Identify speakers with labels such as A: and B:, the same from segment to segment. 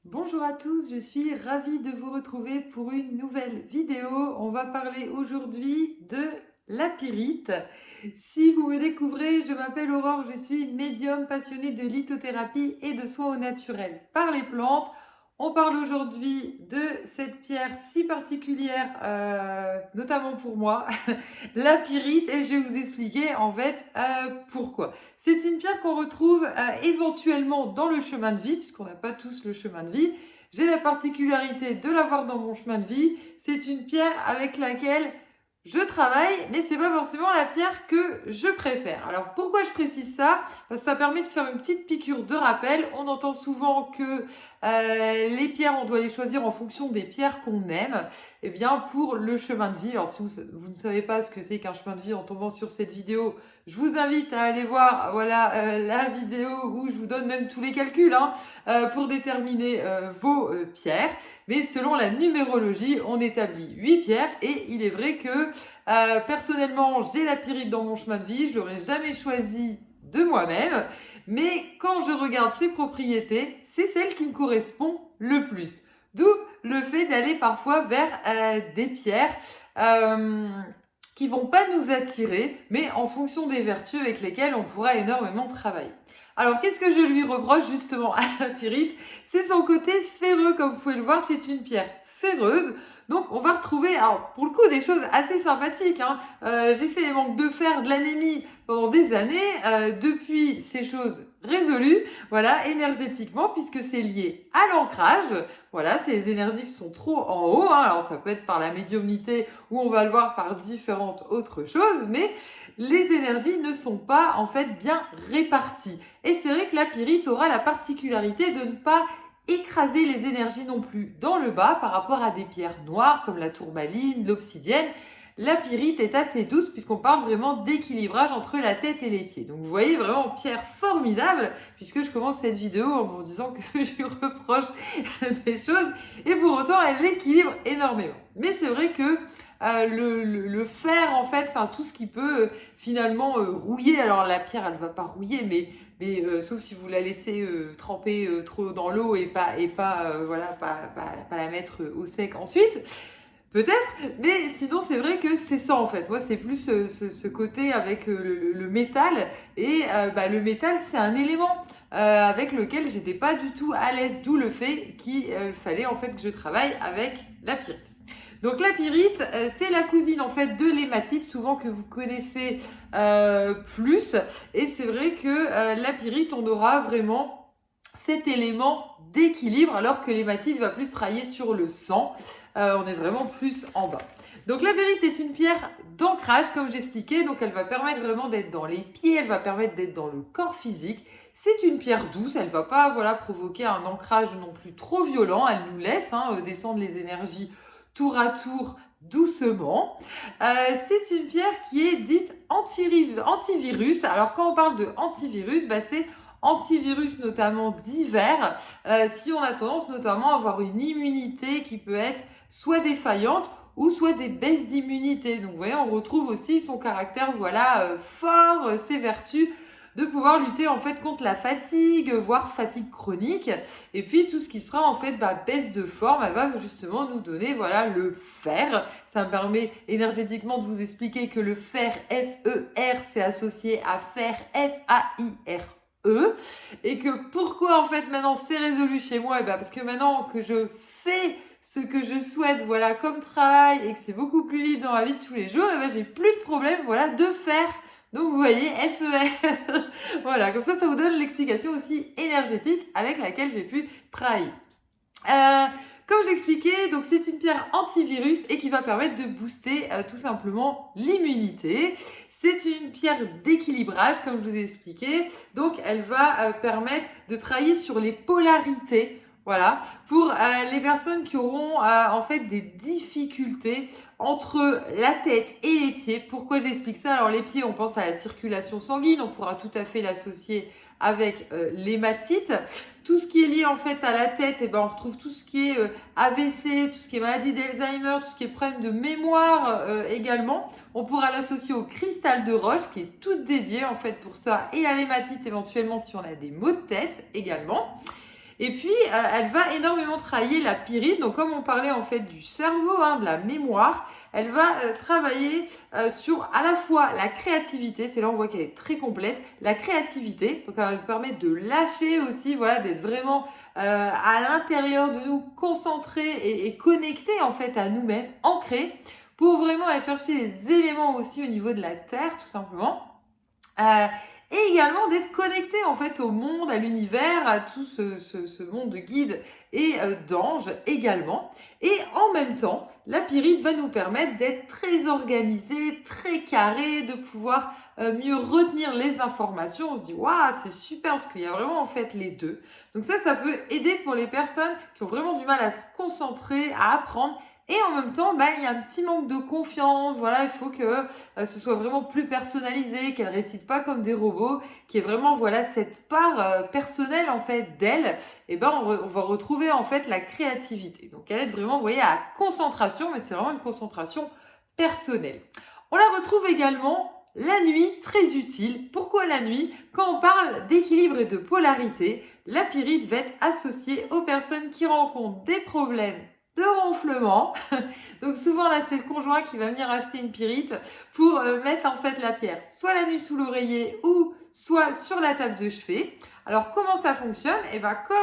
A: Bonjour à tous, je suis ravie de vous retrouver pour une nouvelle vidéo. On va parler aujourd'hui de la pyrite. Si vous me découvrez, je m'appelle Aurore, je suis médium passionnée de lithothérapie et de soins au naturel par les plantes. On parle aujourd'hui de cette pierre si particulière, notamment pour moi, la pyrite, et je vais vous expliquer en fait pourquoi. C'est une pierre qu'on retrouve éventuellement dans le chemin de vie, puisqu'on n'a pas tous le chemin de vie. J'ai la particularité de l'avoir dans mon chemin de vie. C'est une pierre avec laquelle je travaille, mais c'est pas forcément la pierre que je préfère. Alors pourquoi je précise ça? Parce que ça permet de faire une petite piqûre de rappel. On entend souvent que les pierres, on doit les choisir en fonction des pierres qu'on aime. Eh bien, pour le chemin de vie, alors si vous ne savez pas ce que c'est qu'un chemin de vie en tombant sur cette vidéo, je vous invite à aller voir la vidéo où je vous donne même tous les calculs pour déterminer vos pierres. Mais selon la numérologie, on établit 8 pierres et il est vrai que personnellement, j'ai la pyrite dans mon chemin de vie, je l'aurais jamais choisie de moi-même, mais quand je regarde ses propriétés, c'est celle qui me correspond le plus. D'où le fait d'aller parfois vers des pierres qui vont pas nous attirer, mais en fonction des vertus avec lesquelles on pourra énormément travailler. Alors, qu'est-ce que je lui reproche justement à la pyrite? C'est son côté ferreux, comme vous pouvez le voir, c'est une pierre ferreuse. Donc, on va retrouver, alors pour le coup, des choses assez sympathiques. J'ai fait des manques de fer, de l'anémie pendant des années. Depuis, ces choses résolues, voilà, énergétiquement, puisque c'est lié à l'ancrage. Voilà, c'est les énergies qui sont trop en haut. Alors, ça peut être par la médiumnité ou on va le voir par différentes autres choses, mais les énergies ne sont pas en fait bien réparties. Et c'est vrai que la pyrite aura la particularité de ne pas écraser les énergies non plus dans le bas par rapport à des pierres noires comme la tourmaline, l'obsidienne. La pyrite est assez douce puisqu'on parle vraiment d'équilibrage entre la tête et les pieds. Donc vous voyez vraiment pierre formidable puisque je commence cette vidéo en vous disant que je lui reproche des choses et pour autant elle l'équilibre énormément. Mais c'est vrai que le fer en fait, enfin tout ce qui peut finalement rouiller, alors la pierre elle va pas rouiller mais sauf si vous la laissez tremper trop dans l'eau et pas la mettre au sec ensuite. Peut-être, mais sinon c'est vrai que c'est ça en fait. Moi c'est plus ce côté avec le métal et le métal c'est un élément avec lequel j'étais pas du tout à l'aise, d'où le fait qu'il fallait en fait que je travaille avec la pyrite. Donc la pyrite, c'est la cousine en fait de l'hématite, souvent que vous connaissez plus. Et c'est vrai que la pyrite, on aura vraiment cet élément d'équilibre, alors que l'hématite va plus travailler sur le sang. On est vraiment plus en bas. Donc la pyrite est une pierre d'ancrage, comme j'expliquais. Donc elle va permettre vraiment d'être dans les pieds, elle va permettre d'être dans le corps physique. C'est une pierre douce, elle ne va pas provoquer un ancrage non plus trop violent. Elle nous laisse descendre les énergies tour à tour doucement. C'est une pierre qui est dite antivirus. Alors quand on parle de antivirus, c'est antivirus notamment divers, si on a tendance notamment à avoir une immunité qui peut être soit défaillante ou soit des baisses d'immunité. Donc vous voyez, on retrouve aussi son caractère fort, ses vertus de pouvoir lutter en fait contre la fatigue, voire fatigue chronique. Et puis tout ce qui sera en fait baisse de forme, elle va justement nous donner le fer. Ça me permet énergétiquement de vous expliquer que le fer, F-E-R, c'est associé à fer, F-A-I-R-E. Et que pourquoi en fait maintenant c'est résolu chez moi? Parce que maintenant que je fais ce que je souhaite comme travail et que c'est beaucoup plus libre dans ma vie de tous les jours, j'ai plus de problème de faire. Donc vous voyez, FER, voilà, comme ça vous donne l'explication aussi énergétique avec laquelle j'ai pu travailler. Comme j'expliquais, donc c'est une pierre antivirus et qui va permettre de booster tout simplement l'immunité. C'est une pierre d'équilibrage, comme je vous ai expliqué. Donc elle va permettre de travailler sur les polarités. Voilà, pour les personnes qui auront en fait des difficultés entre la tête et les pieds. Pourquoi j'explique ça? Alors les pieds, on pense à la circulation sanguine, on pourra tout à fait l'associer avec l'hématite. Tout ce qui est lié en fait à la tête, on retrouve tout ce qui est AVC, tout ce qui est maladie d'Alzheimer, tout ce qui est problème de mémoire également. On pourra l'associer au cristal de roche qui est tout dédié en fait pour ça et à l'hématite éventuellement si on a des maux de tête également. Et puis, elle va énormément travailler la pyrite. Donc, comme on parlait en fait du cerveau, de la mémoire, elle va travailler sur à la fois la créativité, c'est là on voit qu'elle est très complète, la créativité, donc elle va nous permettre de lâcher aussi, voilà, d'être vraiment à l'intérieur de nous, concentrés et connectés en fait à nous-mêmes, ancrés, pour vraiment aller chercher les éléments aussi au niveau de la Terre, tout simplement. Et également d'être connecté en fait au monde, à l'univers, à tout ce monde de guides et d'anges également. Et en même temps, la pyrite va nous permettre d'être très organisé, très carré, de pouvoir mieux retenir les informations. On se dit waouh, c'est super parce qu'il y a vraiment en fait les deux. Donc ça peut aider pour les personnes qui ont vraiment du mal à se concentrer, à apprendre. Et en même temps, il y a un petit manque de confiance. Voilà, il faut que ce soit vraiment plus personnalisé, qu'elle récite pas comme des robots, qu'il y ait vraiment voilà cette part personnelle en fait d'elle. Et on va retrouver en fait la créativité. Donc elle aide vraiment, vous voyez, à la concentration, mais c'est vraiment une concentration personnelle. On la retrouve également la nuit, très utile. Pourquoi la nuit? Quand on parle d'équilibre et de polarité, la pyrite va être associée aux personnes qui rencontrent des problèmes de ronflement. Donc souvent là c'est le conjoint qui va venir acheter une pyrite pour mettre en fait la pierre soit la nuit sous l'oreiller ou soit sur la table de chevet. Alors comment ça fonctionne? Comme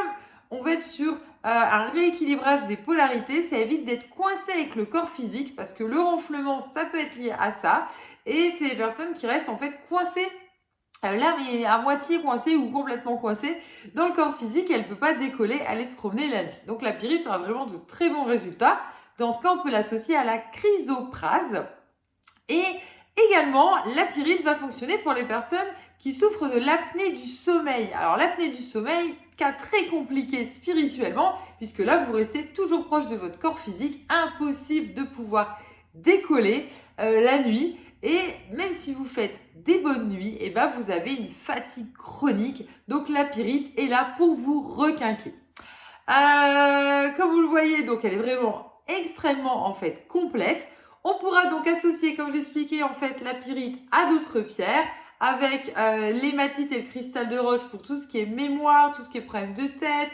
A: on va être sur un rééquilibrage des polarités, ça évite d'être coincé avec le corps physique parce que le ronflement ça peut être lié à ça et c'est les personnes qui restent en fait coincées là, mais à moitié coincée ou complètement coincée dans le corps physique, elle ne peut pas décoller, aller se promener la nuit. Donc la pyrite aura vraiment de très bons résultats. Dans ce cas, on peut l'associer à la chrysoprase. Et également, la pyrite va fonctionner pour les personnes qui souffrent de l'apnée du sommeil. Alors l'apnée du sommeil, cas très compliqué spirituellement, puisque là, vous restez toujours proche de votre corps physique, impossible de pouvoir décoller la nuit. Et même si vous faites des bonnes nuits, vous avez une fatigue chronique. Donc la pyrite est là pour vous requinquer. Comme vous le voyez, donc elle est vraiment extrêmement en fait complète. On pourra donc associer, comme j'expliquais, en fait la pyrite à d'autres pierres avec l'hématite et le cristal de roche pour tout ce qui est mémoire, tout ce qui est problème de tête,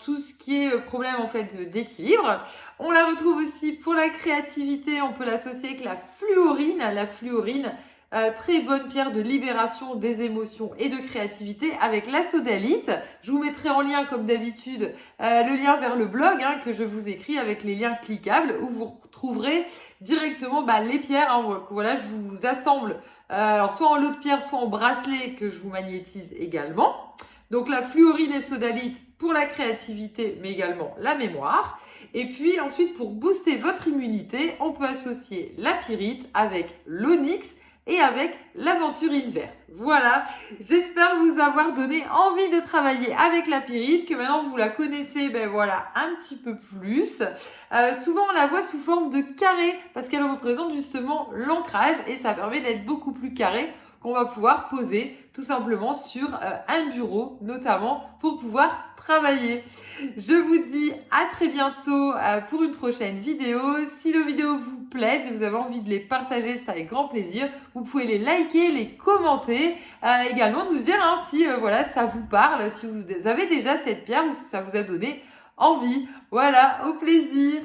A: tout ce qui est problème en fait d'équilibre. On la retrouve aussi pour la créativité, on peut l'associer avec la fluorine. La fluorine, très bonne pierre de libération des émotions et de créativité avec la sodalite. Je vous mettrai en lien comme d'habitude le lien vers le blog que je vous écris avec les liens cliquables où vous retrouverez directement les pierres. Voilà, je vous assemble alors soit en lot de pierre, soit en bracelet que je vous magnétise également. Donc la fluorine et sodalite pour la créativité, mais également la mémoire. Et puis ensuite, pour booster votre immunité, on peut associer la pyrite avec l'onyx et avec l'aventurine verte. Voilà, j'espère vous avoir donné envie de travailler avec la pyrite, que maintenant vous la connaissez un petit peu plus. Souvent on la voit sous forme de carré parce qu'elle représente justement l'ancrage et ça permet d'être beaucoup plus carré qu'on va pouvoir poser tout simplement sur un bureau notamment pour pouvoir travailler. Je vous dis à très bientôt pour une prochaine vidéo. Si nos vidéos vous plaisent et vous avez envie de les partager, c'est avec grand plaisir. Vous pouvez les liker, les commenter, également nous dire si ça vous parle, si vous avez déjà cette pierre ou si ça vous a donné envie. Voilà, au plaisir.